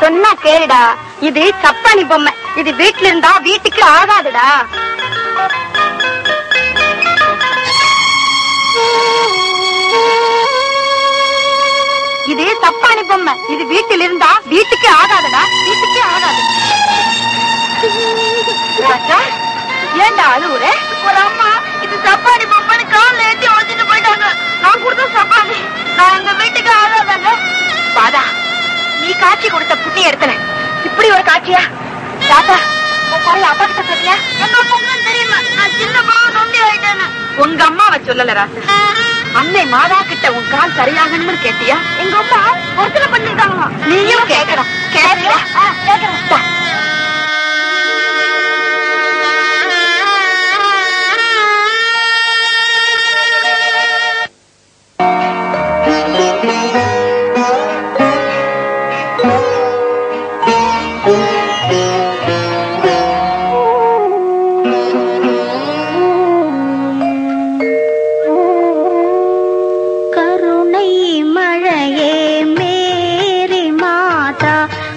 சொன்னா கேளுடா, இது சப்பானி பொம்மை. இது வீட்டுல இருந்தா வீட்டுக்கு ஆகாதுடா. இது சப்பானி பொம்மை. இது வீட்டில் இருந்தா வீட்டுக்கு ஆகாதுடா, வீட்டுக்கே ஆகாது. ஏண்டா அழுவுற? ஒரு அம்மா இது சப்பானி பொம்மைன்னு காலில் ஏற்றி வச்சுட்டு போயிட்டாங்க. நான் கொடுத்த சப்பானி நான் எங்க வீட்டுக்கு ஆகாதாங்க. பாதா, நீ காட்சி கொடுத்த புண்ணிய இடத்துல இப்படி ஒரு காட்சியா? தாத்தா, உன் குறைய அப்பா கிட்ட சொல்லியா? எங்க பொங்கல் தெரியுமா? நான் சின்ன பாவம் நொண்டி ஆயிட்டேன்னு. உங்க அம்மாவை சொல்லல ராசா. அன்னை மாதா கிட்ட உன் கால் சரியாகணும்னு கேட்டியா? எங்க அம்மா ஒருத்தனை பண்ணிருக்காங்களா? நீயும் கேட்கணும். கேட்கறியா? கேட்கறேன்.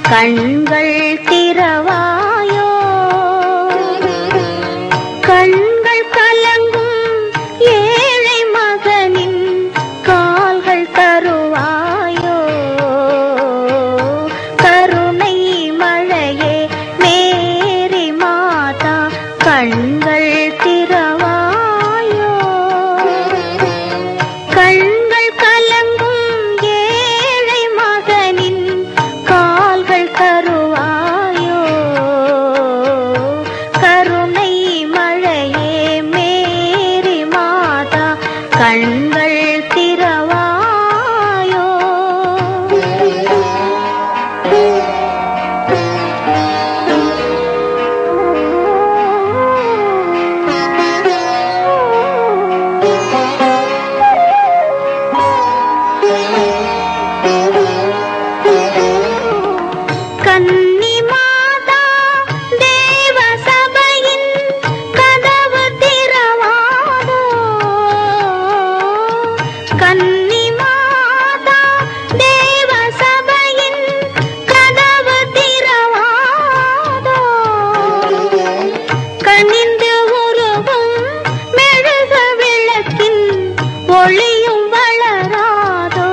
கண்கள் திறவாயோ, கண்கள் கலங்கும் ஏழை மகனின் கால்கள் தருவாயோ. கருணை மழையே மேரி மாதா, கண்கள் திறவாயோ. கண்கள் கலங்கும் ஏழை மகனின் கால்கள் தருவாயோ. கருணை மழையே மேரி மாதா, கண்கள் திறவாயோ. கன்னி மாதா தேவ சபையின் கதவு திறவாதோ. கன்னி மாதா தேவ சபையின் கதவு திறவாதோ. கனிந்து உருகும் மெழுகு விளக்கின் ஒளியும் வளராதோ.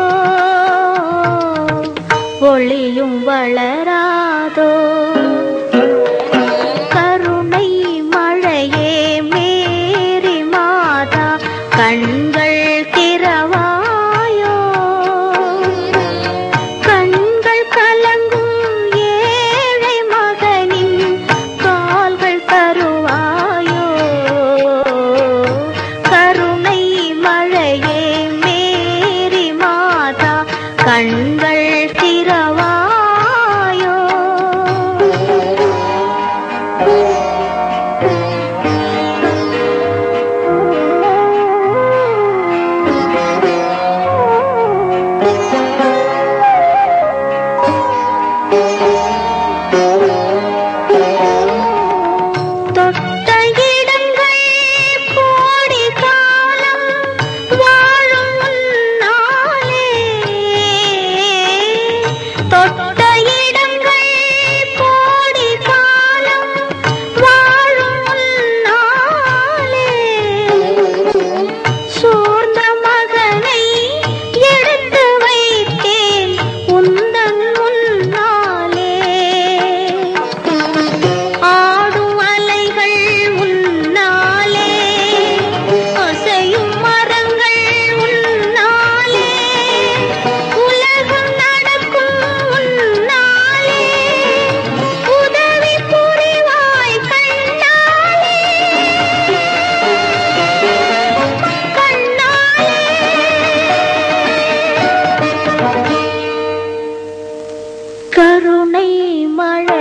ஒளியும் வளராதோ. கருணை மழையே மேரி மாதா, கண்கள் திறவாயோ. கண்கள் கலங்கும் ஏழை மகனின் கால்கள் தருவாயோ. கருணை மழையே மேரி மாதா, கண்கள் திறவாயோ. தொட்ட இடங்கள் கோடி காலம் வாழும் உன்னாலே. தொட்ட இடங்கள் கோடி காலம் வாழும் உன்னாலே. சோர்ந்த மகனை எடுத்து வைத்தேன் உந்தன் முன்னாலே. ஆடும் அலைகள் உன்னாலே, அசையும் மரங்கள் உன்னாலே, உலகம் நடக்கும் உன்னாலே. உதவி புரிவாய் கண்ணாலே, கண்ணாலே. கருணை மழை